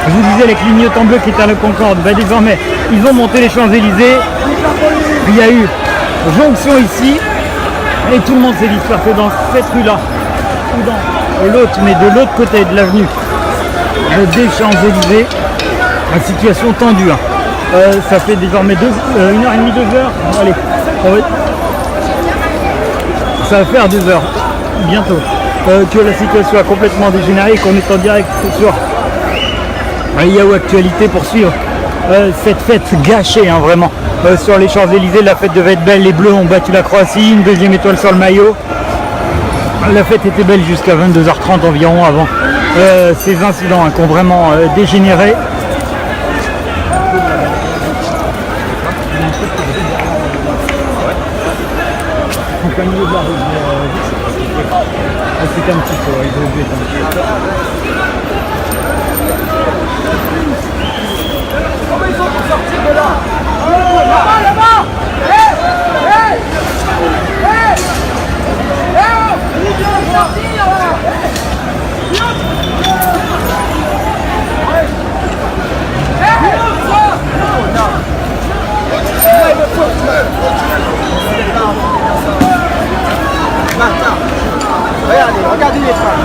Je vous disais les clignotants bleus qui étaient à la Concorde, ben désormais ils ont monté les Champs-Élysées, il y a eu jonction ici et tout le monde s'est dispersé dans cette rue là ou dans l'autre, mais de l'autre côté de l'avenue des Champs-Élysées. Une situation tendue, hein. Ça fait désormais 1h30, 2 heures. Allez, ça va faire 2 heures bientôt que la situation a complètement dégénéré, qu'on est en direct sur Yahoo Actualité pour suivre cette fête gâchée, hein, vraiment. Sur les Champs-Élysées, la fête devait être belle, les Bleus ont battu la Croatie, une deuxième étoile sur le maillot. La fête était belle jusqu'à 22h30 environ avant ces incidents, hein, qui ont vraiment dégénéré. Donc au niveau de la rue, c'était un petit peu, ils ont dû être un petit peu. Comment ils ont pu sortir de là? Là-bas, là-bas! Hé! Hé! Hé! Hé! Ils viennent sortir là! Regardez, regardez les femmes.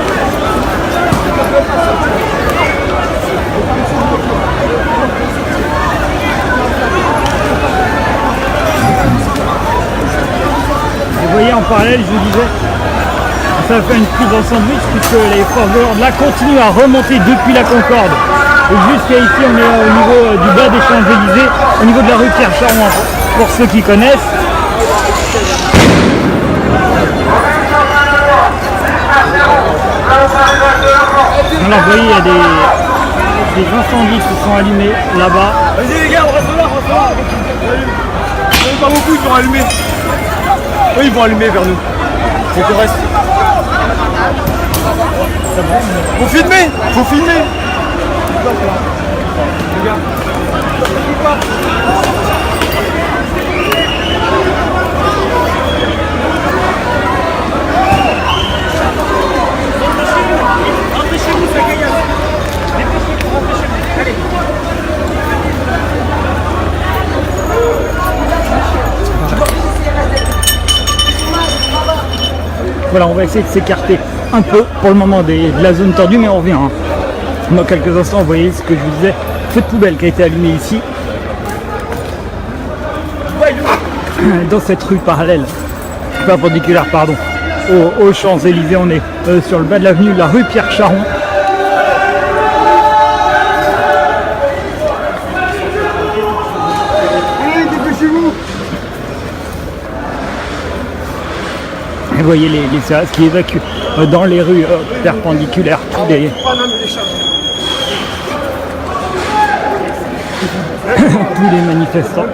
Vous voyez en parallèle, je vous disais, ça fait une prise en sandwich puisque les forces de l'ordre là continuent à remonter depuis la Concorde. Et jusqu'à ici, on est au niveau du bas des Champs-Élysées, au niveau de la rue Pierre-Charon, pour ceux qui connaissent. Alors vous voyez, il y a des incendies qui sont allumés là-bas. Vas-y les gars, on reste là, on reste Pas beaucoup, ils vont allumer. Oui, ils vont allumer vers nous. Faut qu'on reste. Faut filmer. Faut filmer. Voilà, on va essayer de s'écarter un peu pour le moment de la zone tendue, mais on revient. Hein. Dans quelques instants, vous voyez ce que je vous disais, feu de poubelle qui a été allumé ici. Dans cette rue parallèle, perpendiculaire, pardon, aux Champs-Élysées, on est sur le bas de l'avenue, la rue Pierre-Charon. Et vous voyez les services qui évacuent dans les rues perpendiculaires tous les manifestants.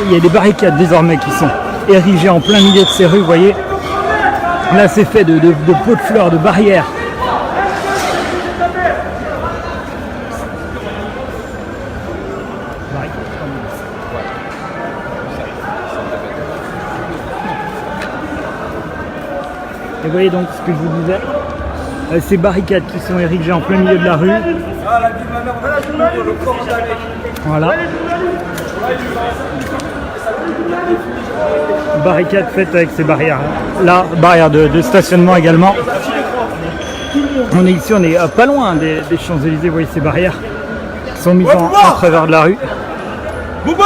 Il y a des barricades désormais qui sont érigées en plein milieu de ces rues, vous voyez. Là c'est fait de pots de fleurs, de barrières. Et vous voyez donc ce que je vous disais, ces barricades qui sont érigées en plein milieu de la rue. Voilà. Barricades faites avec ces barrières. Là, barrière de stationnement également. On est ici, on est pas loin des Champs-Élysées. Vous voyez ces barrières qui sont mises en travers de la rue. Bouba!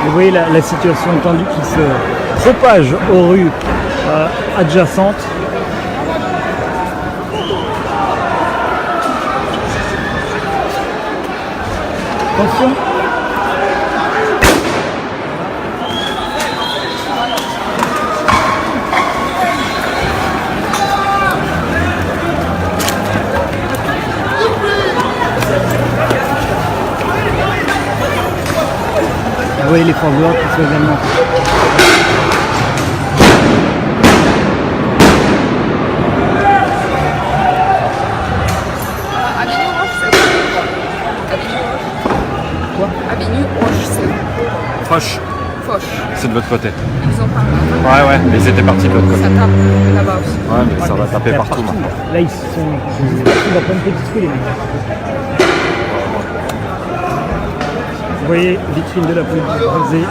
Vous voyez la situation tendue qui se propage aux rues adjacentes. Attention. Vous voyez les forces de l'ordre qui sont également. Quoi? Avenue Roche, c'est Foch, Foch. c'est de l'autre côté. Ils ont pas Ouais, mais ils étaient partis de l'autre côté. ça tape là-bas aussi. Ouais, mais ça va taper Là, partout maintenant. Là, ils sont dans plein de petites rues, les mecs. Vous voyez, vitrine de la police brisée.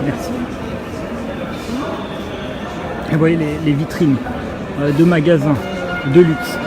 Merci. Et vous voyez les vitrines de magasins de luxe.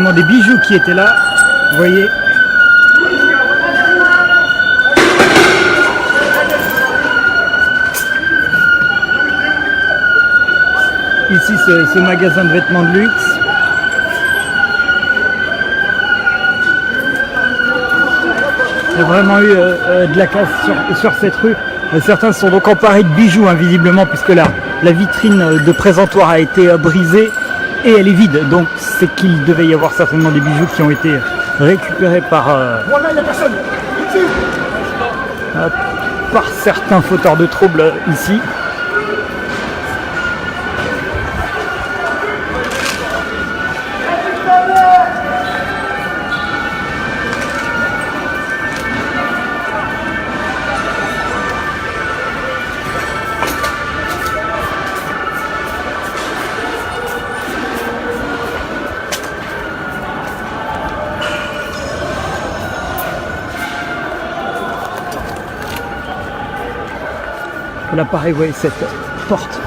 certainement des bijoux qui étaient là. Vous voyez. Ici, ce magasin de vêtements de luxe. Il y a vraiment eu de la casse sur cette rue. Certains se sont donc emparés de bijoux, hein, visiblement, puisque la vitrine de présentoir a été brisée et elle est vide. Donc c'est qu'il devait y avoir certainement des bijoux qui ont été récupérés par certains fauteurs de troubles ici. Là pareil, vous voyez cette porte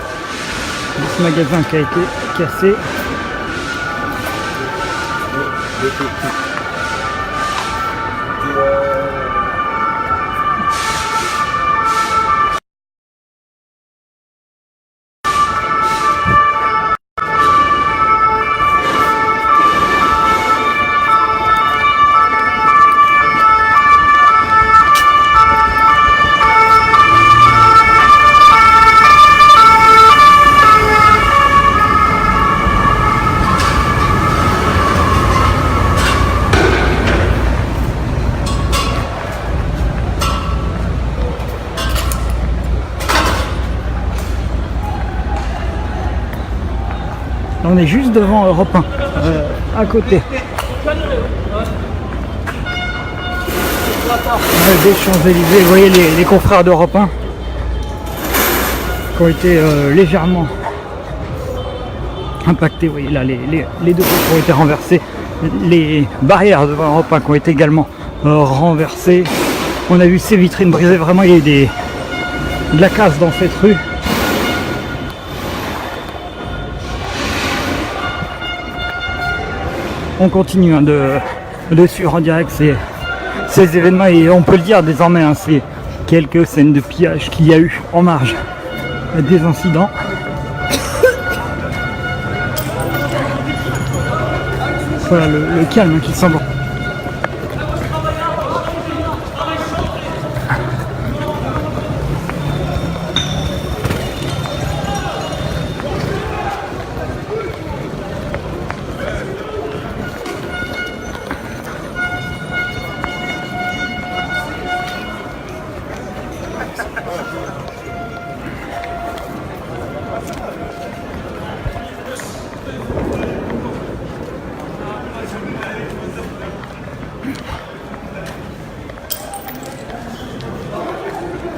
de ce magasin qui a été cassée. On est juste devant Europe 1, à côté. Des Champs-Élysées, vous voyez les confrères d'Europe 1 qui ont été légèrement impactés. Vous voyez là, les deux routes ont été renversées. Les barrières devant Europe 1 qui ont été également renversées. On a vu ces vitrines brisées. Vraiment, il y a eu de la casse dans cette rue. On continue hein, de suivre en direct ces événements et on peut le dire désormais, hein, c'est quelques scènes de pillage qu'il y a eu en marge des incidents. Voilà le calme qui semble.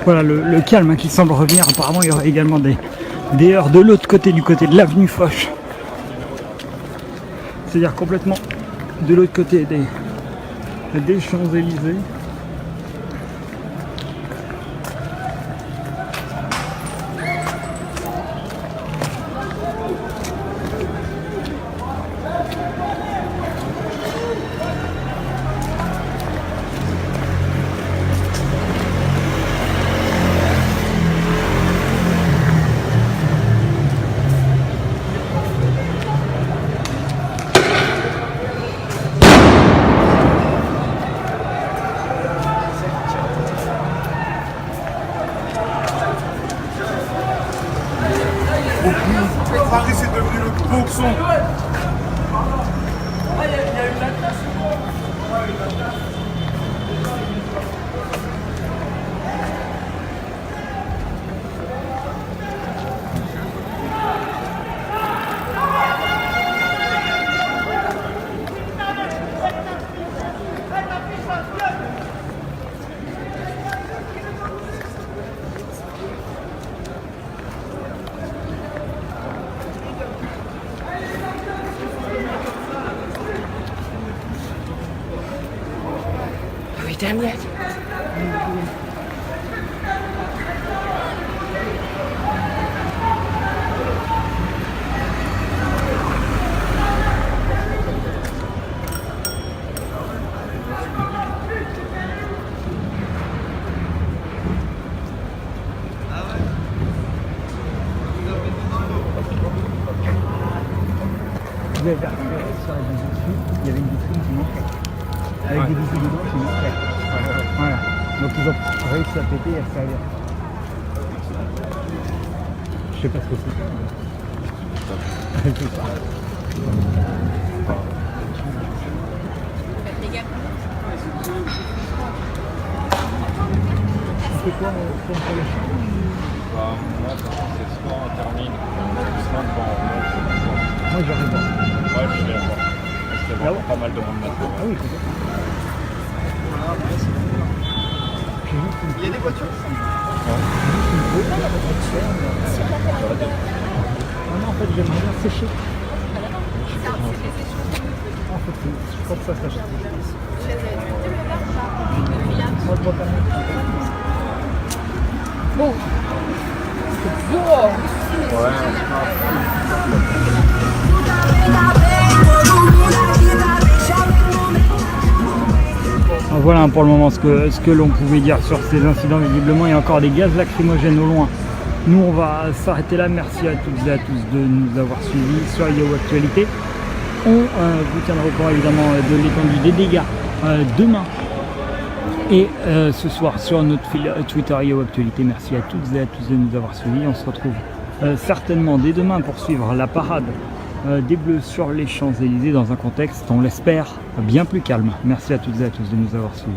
Voilà le calme hein, qui semble revenir. Apparemment, il y aurait également des heurts de l'autre côté, du côté de l'avenue Foch. C'est-à-dire complètement de l'autre côté des Champs-Élysées. Paris, c'est devenu le boxon. Damn yet. avez récupéré sur les vitrines, il y avait une vitrine qui manquait. Avec des bijoux dedans qui manquaient. Voilà. Donc ils ont réussi à péter et à se servir. Je sais pas ce que c'est. C'est ça. C'est quoi pour le chien? Moi, c'est soit on termine, soit on Moi j'arrive pas. Ouais, je vais la voir. C'était vraiment pas mal de monde maintenant. Ah oui, peut-être. Il y a des voitures. Ah non, en fait, j'aimerais bien sécher. En fait, je crois que ça s'achète. Moi, je vois pas mal. Bon. Voilà pour le moment ce que l'on pouvait dire sur ces incidents. Visiblement, il y a encore des gaz lacrymogènes au loin. Nous, on va s'arrêter là. Merci à toutes et à tous de nous avoir suivis sur Yo Actualité. On vous tiendra au courant évidemment de l'étendue des dégâts demain et ce soir sur notre fil Twitter Yo Actualité. Merci à toutes et à tous de nous avoir suivis. On se retrouve certainement dès demain pour suivre la parade des Bleus sur les Champs-Élysées dans un contexte, on l'espère, bien plus calme. Merci à toutes et à tous de nous avoir suivis.